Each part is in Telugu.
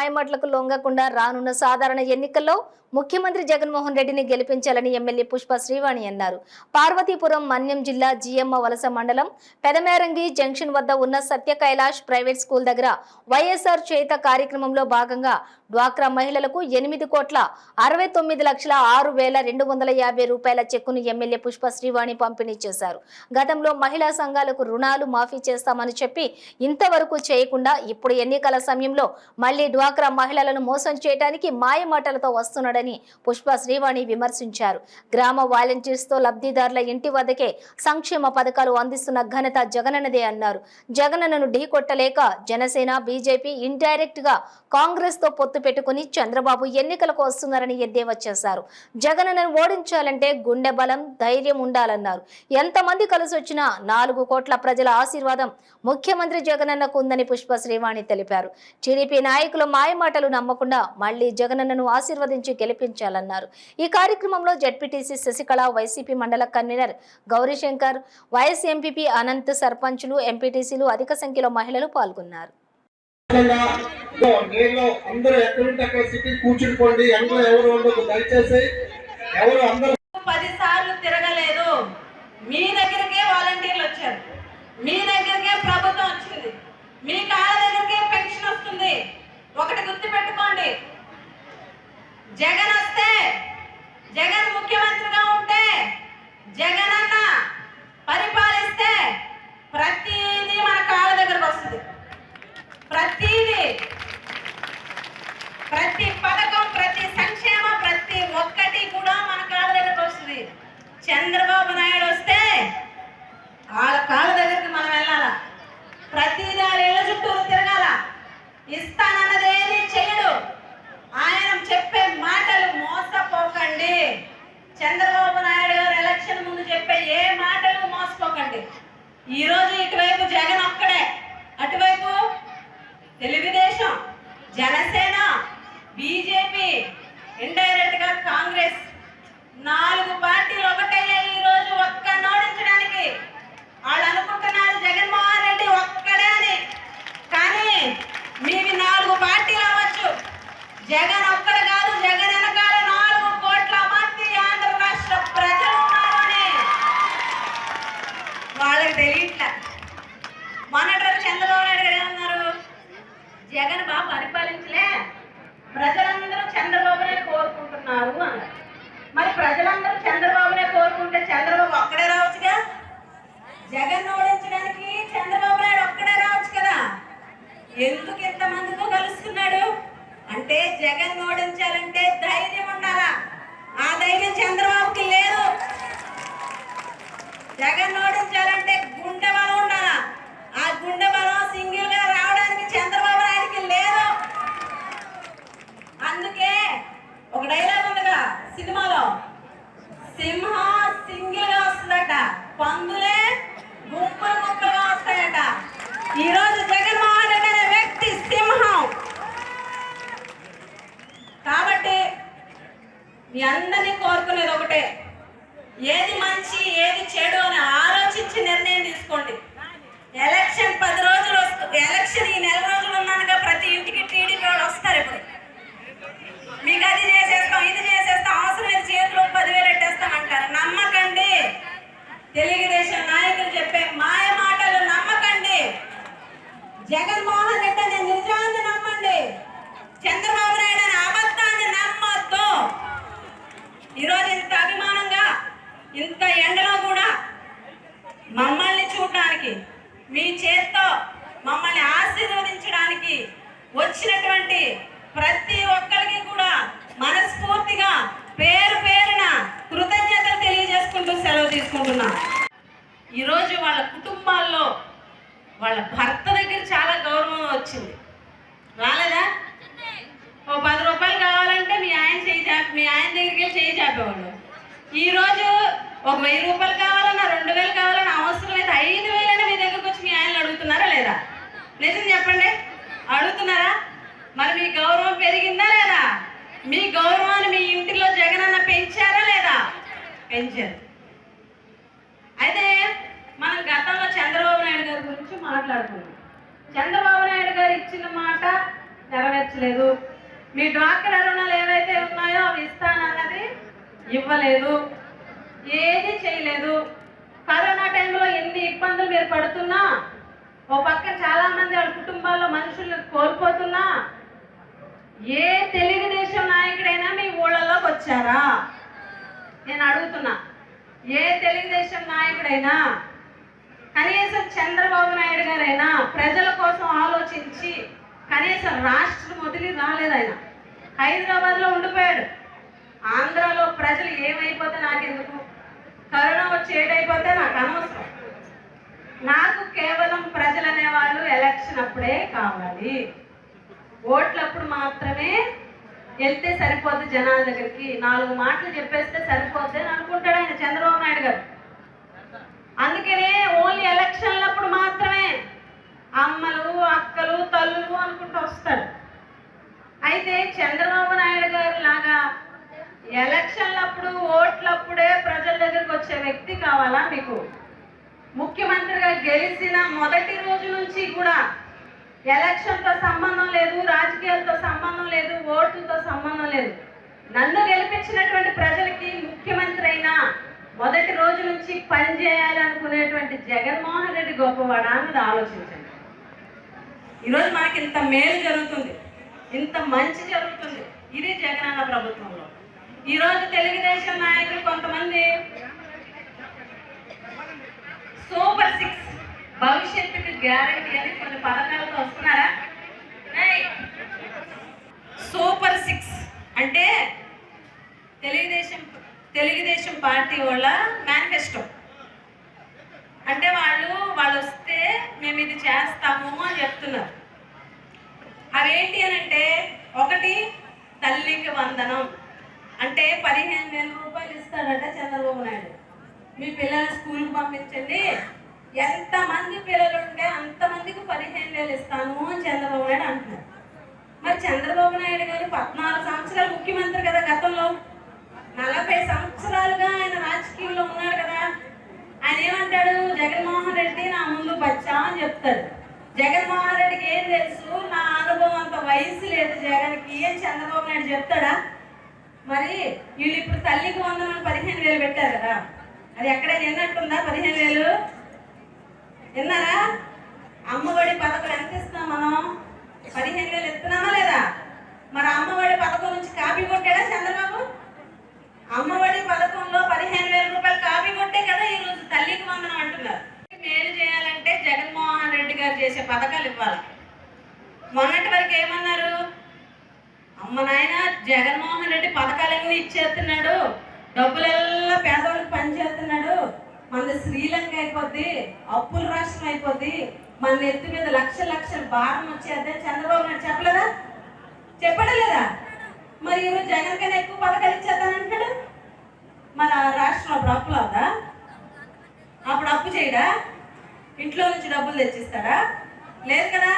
మాయమాటలకు లొంగకుండా రానున్న సాధారణ ఎన్నికల్లో ముఖ్యమంత్రి జగన్మోహన్ రెడ్డిని గెలిపించాలని ఎమ్మెల్యే పుష్ప శ్రీవాణి అన్నారు. పార్వతీపురం మన్యం జిల్లా జియమ్మ వలస మండలం పెదమేరంగి జంక్షన్ వద్ద ఉన్న సత్య కైలాష్ ప్రైవేట్ స్కూల్ దగ్గర వైఎస్ఆర్ చేత కార్యక్రమంలో భాగంగా డ్వాక్రా మహిళలకు 8,69,06,250 రూపాయల చెక్కును ఎమ్మెల్యే పుష్ప శ్రీవాణి పంపిణీ చేశారు. గతంలో మహిళా సంఘాలకు రుణాలు మాఫీ చేస్తామని చెప్పి ఇంతవరకు చేయకుండా ఇప్పుడు ఎన్నికల సమయంలో మళ్లీ డ్వాక్రా మహిళలను మోసం చేయడానికి మాయమాటలతో వస్తున్నాడని పుష్ప శ్రీవాణి విమర్శించారు. గ్రామ వాలంటీర్స్ తో లబ్ధిదారుల ఇంటి వద్దకే సంక్షేమ పథకాలు అందిస్తున్న ఘనత జగనన్నదే అన్నారు. జగనన్నను ఢీకొట్టలేక జనసేన బీజేపీ ఇండైరెక్ట్ గా కాంగ్రెస్ తో పొత్తు పెట్టుకుని చంద్రబాబు ఎన్నికలకు వస్తున్నారని ఎద్దేవా చేశారు. జగనన్నను ఓడించాలంటే గుండె బలం ధైర్యం ఉండాలన్నారు. ఎంతమంది కలిసి వచ్చినా 4 కోట్ల ప్రజల ఆశీర్వాదం ముఖ్యమంత్రి జగనన్నకు ఉందని పుష్ప శ్రీవాణి తెలిపారు. టీడీపీ నాయకులు మాయమాటలు నమ్మకుండా మళ్లీ జగనన్నను ఆశీర్వదించి గెలిపించాలన్నారు. ఈ కార్యక్రమంలో జెడ్పీటీసీ శశికళ, వైసీపీ మండల convener Gauri Shankar, YS MPP Anant, సర్పంచులు, ఎంపీటీసీలు అధిక సంఖ్యలో మహిళలు పాల్గొన్నారు. అందరూ ఎక్కడుంటే అక్కడ సిటీ కూర్చుంటుకోండి. ఎండలో ఎవరు ఉండదు, దయచేసి ఎవరు అందరూ 10 సార్లు తిరగలేదు. మీ దగ్గరకే వాలంటీర్లు వచ్చారు, మీ దగ్గరకే ప్రభుత్వం వచ్చింది, మీ కాళ్ళ దగ్గరకే పెన్షన్ వస్తుంది. ఒకటి గుర్తు పెట్టుకోండి, జగన్ వస్తే, జగన్ ముఖ్యమంత్రిగా ఉంటే, జగన్ అన్న పరిపాలిస్తే ప్రతిదీ మన కాళ్ళ దగ్గరకు వస్తుంది. ప్రతిదీ, ప్రతి పథకం, ప్రతి సంక్షేమం, ప్రతి ఒక్కటి కూడా మన కాళ్ళ దగ్గరకు వస్తుంది. చంద్రబాబు నాయుడు వస్తే వాళ్ళ కాళ్ళ దగ్గరికి మనం వెళ్ళాలా, ప్రతిదీ వాళ్ళ ఇళ్ళ చుట్టూరు తిరగాల. ఇస్తానన్నదేది చేయడు. ఆయన చెప్పే మాటలు మోసపోకండి. చంద్రబాబు నాయుడు గారు ఎలక్షన్ ముందు చెప్పే ఏ మాటలు మోసపోకండి. ఈరోజు ఇటువైపు జగన్ ఒక్కడే, అటువైపు తెలుగుదేశం, జనసేన, బీజేపీ, ఇండైరెక్ట్ గా కాంగ్రెస్, 4 పార్టీలు ఒకటయ్యాయి. ఈ రోజు ఒక్కడిని ఓడించడానికి వాళ్ళు అనుకుంటున్నారు జగన్మోహన్ రెడ్డి ఒక్కడే అని. కానీ మీవి 4 పార్టీలు అవ్వచ్చు, జగన్ ఒక్కడు కాదు. జగన్ వెనకాల 4 కోట్ల మంది ఆంధ్ర రాష్ట్ర ప్రజలు ఉన్నారని వాళ్ళకి తెలియట్లే. మొన్నటి రోజు చంద్రబాబు నాయుడు గారు ఏమన్నారు, జగన్ బాగా పరిపాలించలే, ప్రజలందరూ చంద్రబాబునే కోరుకుంటున్నారు అన్నారు. మరి ప్రజలందరూ చంద్రబాబునే కోరుకుంటే చంద్రబాబు ఒక్కడే రావచ్చుగా. జగన్ ఓడించడానికి చంద్రబాబు నాయుడు ఒక్కడే రావచ్చు కదా. ఎందుకు ఇంతమందితో కలుస్తున్నాడు అంటే, జగన్ ఓడించాలంటే ధైర్యం ఉండాలా. ఆ ధైర్యం చంద్రబాబుకి లేదు. జగన్ ఓడించాలంటే గుండె బలం ఉండాలా. ఆ గుండె బలం సింగిల్ గా రావడానికి చంద్రబాబు నాయుడికి లేదు. అందుకే ఒక డైలాగ్ ఉందిగా సినిమాలో, సింహం సింగిల్ గా వస్తుందట, పందులే గుంపులు గుంపులుగా వస్తాయట. ఈ రోజు జగన్మోహన్ రెడ్డి అనే వ్యక్తి సింహం. కాబట్టి మీ అందరినీ కోరుకునేది ఒకటే, ఏది మంచి ఏది చెడు అని ఆలోచించి నిర్ణయం తీసుకోండి. ఎలక్షన్ 10 రోజులు వస్తుంది. ఎలక్షన్ ఈ 4 రోజులు ఉన్నానుగా ప్రతి ఇంటికి టీడీపీ వాళ్ళు వస్తారు. ఇప్పుడు మీకు అది చేసేస్తాం, ఇది చేసేస్తాం, అవసరమైన చేతిలో 10,000 పెట్టేస్తాం అంటారు. నమ్మకండి. తెలుగుదేశం నాయకులు చెప్పే మాయ మాటలు నమ్మకండి. జగన్మోహన్ రెడ్డి అనే నిజాన్ని నమ్మండి. చంద్రబాబు నాయుడు అనే అబద్ధాన్ని నమ్మొద్దు. ఈరోజు ఇంత అభిమానంగా, ఇంత ఎండలో కూడా మమ్మల్ని చూడడానికి, మీ చేత్తో మమ్మల్ని ఆశీర్వదించడానికి వచ్చినటువంటి ప్రతి ఒక్కరికి కూడా మనస్ఫూర్తిగా పేరు పేరున కృతజ్ఞతలు తెలియజేసుకుంటూ సెలవు తీసుకుంటున్నా. ఈరోజు వాళ్ళ కుటుంబాల్లో వాళ్ళ భర్త దగ్గర చాలా గౌరవం వచ్చింది. రాలేదా? ఓ 10 రూపాయలు కావాలంటే మీ ఆయన దగ్గరికి చేయి చాపేవాళ్ళు. ఈరోజు ఒక 1000 రూపాయలు కావాలన్నా, 2000 కావాలన్నా అవసరం లేదు, 5000 మీ దగ్గరకు వచ్చి మీ ఆయనలు అడుగుతున్నారా లేదా? నిజం చెప్పండి, అడుగుతున్నారా? మరి మీ గౌరవం పెరిగిందా లేదా? మీ గౌరవాన్ని మీ ఇంటిలో జగనన్న పెంచారా లేదా? పెంచారు. అయితే మనం గతంలో చంద్రబాబు నాయుడు గారి గురించి మాట్లాడుకున్నాం. చంద్రబాబు నాయుడు గారు ఇచ్చిన మాట నెరవేర్చలేదు. మీ డ్వాక్రా రుణాలు ఏవైతే ఉన్నాయో అవి ఇస్తానన్నది ఇవ్వలేదు, ఏది చేయలేదు. కరోనా టైంలో ఎన్ని ఇబ్బందులు మీరు పడుతున్నా, ఓ పక్క చాలా మంది వాళ్ళ కుటుంబాల్లో మనుషులు కోల్పోతున్నా, ఏ తెలుగుదేశం నాయకుడైనా మీ ఊళ్ళలోకి వచ్చారా? నేను అడుగుతున్నా, ఏ తెలుగుదేశం నాయకుడైనా, కనీసం చంద్రబాబు నాయుడు గారైనా ప్రజల కోసం ఆలోచించి కనీసం రాష్ట్రం వదిలి రాలేదు. ఆయన హైదరాబాద్లో ఉండిపోయాడు. ఆంధ్రాలో ప్రజలు ఏమైపోతే నాకెందుకు, కరోనా వచ్చి ఏడైపోతే నాకు అనవసరం. నాకు కేవలం ప్రజలు అనేవాళ్ళు ఎలక్షన్ అప్పుడే కావాలి, ఓట్లప్పుడు మాత్రమే వెళ్తే సరిపోద్ది, జనాల దగ్గరికి 4 మాటలు చెప్పేస్తే సరిపోద్ది అని అనుకుంటాడు ఆయన చంద్రబాబు నాయుడు గారు. అందుకనే ఓన్లీ ఎలక్షన్లప్పుడు మాత్రమే అమ్మలు, అక్కలు, తల్లులు అనుకుంటూ వస్తాడు. అయితే చంద్రబాబు నాయుడు గారు లాగా ఎలక్షన్లప్పుడు ఓట్లప్పుడే ప్రజల దగ్గరికి వచ్చే వ్యక్తి కావాలా మీకు? ముఖ్యమంత్రిగా గెలిచిన మొదటి రోజు నుంచి కూడా ఎలక్షన్తో సంబంధం లేదు, రాజకీయాలతో సంబంధం లేదు, ఓట్లతో సంబంధం లేదు. నన్ను గెలిపించినటువంటి ప్రజలకి ముఖ్యమంత్రి అయినా మొదటి రోజు నుంచి పనిచేయాలి అనుకునేటువంటి జగన్మోహన్ రెడ్డి గొప్పవాడా అన్నది ఆలోచించండి. ఈరోజు మనకి ఇంత మేలు జరుగుతుంది, ఇంత మంచి జరుగుతుంది, ఇది జగనన్న ప్రభుత్వంలో. ఈరోజు తెలుగుదేశం నాయకులు కొంతమంది సూపర్ 6 భవిష్యత్తుకు గ్యారంటీ అని కొన్ని పథకాలతో వస్తున్నారా? సూపర్ 6 అంటే తెలుగుదేశం పార్టీ వాళ్ళ మేనిఫెస్టో. అంటే వాళ్ళు వస్తే మేము ఇది చేస్తాము అని చెప్తున్నారు. అవేంటి అని అంటే, ఒకటి తల్లికి వందనం, అంటే 15,000 రూపాయలు ఇస్తాడట చంద్రబాబు నాయుడు. మీ పిల్లల్ని స్కూల్కి పంపించండి, ఎంతమంది పిల్లలు ఉంటే అంతమందికి 15,000 ఇస్తాను అని చంద్రబాబు నాయుడు అంటున్నారు. మరి చంద్రబాబు నాయుడు గారు 14 సంవత్సరాలు ముఖ్యమంత్రి కదా, గతంలో 40 సంవత్సరాలుగా ఆయన రాజకీయంలో ఉన్నాడు కదా. ఆయన ఏమంటాడు, జగన్మోహన్ రెడ్డి నా ముందు బచ్చా అని చెప్తాడు. జగన్మోహన్ రెడ్డికి ఏం తెలుసు, నా అనుభవం అంత వయసు లేదు జగన్కి అని చంద్రబాబు నాయుడు చెప్తాడా? మరి వీళ్ళు ఇప్పుడు తల్లికి వందనం 15,000 పెట్టారు కదా, అది ఎక్కడైనా విన్నట్టుందా? 15,000 విన్నారా? అమ్మఒడి పథకం ఎంత ఇస్తున్నాం మనం? 15,000 ఇస్తున్నామా లేదా? మరి అమ్మఒడి పథకం నుంచి కాపీ కొట్టాడా చంద్రబాబు? అమ్మఒడి పథకంలో 15,000 రూపాయలు కాపీ కొట్టే కదా ఈరోజు తల్లికి వందనం అంటున్నారు. మేలు చేయాలంటే జగన్మోహన్ రెడ్డి గారు చేసే పథకాలు ఇవ్వాలి. మొన్నటి వరకు ఏమన్నారు, అమ్మ నాయన జగన్మోహన్ రెడ్డి పథకాలన్నీ ఇచ్చేస్తున్నాడు, డబ్బులెల్లా పేదవాళ్ళకి పనిచేస్తున్నాడు, మన శ్రీలంక అయిపోద్ది, అప్పుల రాష్ట్రం అయిపోద్ది, మన నెత్తి మీద లక్షల భారం వచ్చేద్ది చంద్రబాబు నాయుడు చెప్పలేదా? చెప్పడం లేదా? మరి ఈరోజు జగన్ కన్నా ఎక్కువ పథకాలు ఇచ్చేద్దానంటాడు. మన రాష్ట్రం అప్పుడు అప్పులు అవుదా? అప్పుడు అప్పు చేయడా? ఇంట్లో నుంచి డబ్బులు తెచ్చిస్తాడా? లేదు కదా.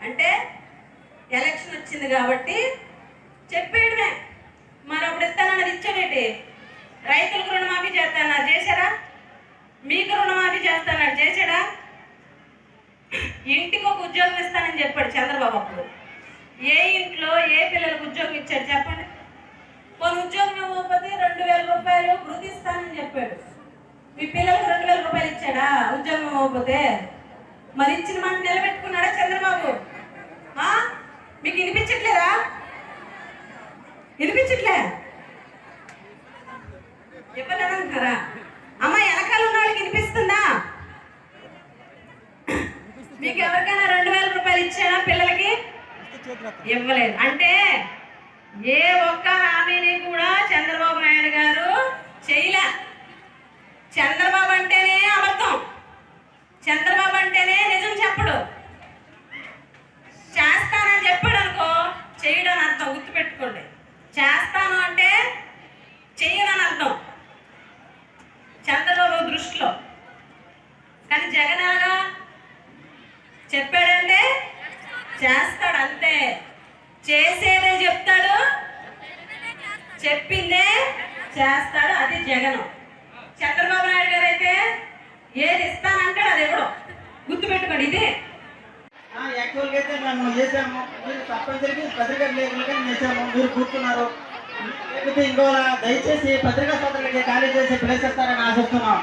అంటే ఎలక్షన్ వచ్చింది కాబట్టి చెప్పేయడమే. మరి అప్పుడు ఇస్తానన్నది ఇచ్చాడేంటి? రైతులకు రుణమాఫీ చేస్తానన్నారు, చేశారా? మీకు రుణమాఫీ చేస్తానన్నాడు, చేశాడా? ఇంటికి ఒక ఉద్యోగం ఇస్తానని చెప్పాడు చంద్రబాబు. అప్పుడు ఏ ఇంట్లో ఏ పిల్లలకు ఉద్యోగం ఇచ్చాడు చెప్పండి? కొన్ని ఉద్యోగం ఇవ్వకపోతే 2,000 రూపాయలు వృద్ధి ఇస్తానని చెప్పాడు. మీ పిల్లలకు 2,000 రూపాయలు ఇచ్చాడా ఉద్యోగం ఇవ్వకపోతే? మరి ఇచ్చిన మాట నిలబెట్టుకున్నాడా చంద్రబాబు? మీకు వినిపించట్లేదా? వినిపించట్లే? ఇవ్వలేదంటారా? అమ్మ వెనకాల ఉన్న వాళ్ళకి వినిపిస్తుందా? మీకు ఎవరికైనా 2,000 రూపాయలు ఇచ్చాడా పిల్లలకి? ఇవ్వలేదు. అంటే ఏ ఒక్క హామీని కూడా చంద్రబాబు నాయుడు గారు చేయలే. చంద్రబాబు అంటేనే అబద్ధం, చంద్రబాబు అంటేనే నిజం చెప్పడు. చేస్తానని చెప్పాడు అనుకో, చేయడం అర్థం, గుర్తుపెట్టుకోండి. చేస్తాను అంటే చెయ్యనని అర్థం చంద్రబాబు దృష్టిలో. కానీ జగన్ ఎలాగా చెప్పాడంటే చేస్తాడు, అంతే. చేసేదే చెప్తాడు, చెప్పిందే చేస్తాడు, అది జగన్. చంద్రబాబు నాయుడు గారు అయితే ఏది ఇస్తానంటాడు అది ఎవడో, గుర్తుపెట్టుకోండి. ఇదే యాక్చువల్గా అయితే మేము చేసాము. తప్పనిసరికి పత్రికా విలేకరులుగా చేశాము. మీరు కూర్చున్నారు. లేకపోతే ఇంకోలా దయచేసి పత్రికా సోదరులకి ఖాళీ చేసి ప్లేస్ ఇస్తారని ఆశిస్తున్నాం.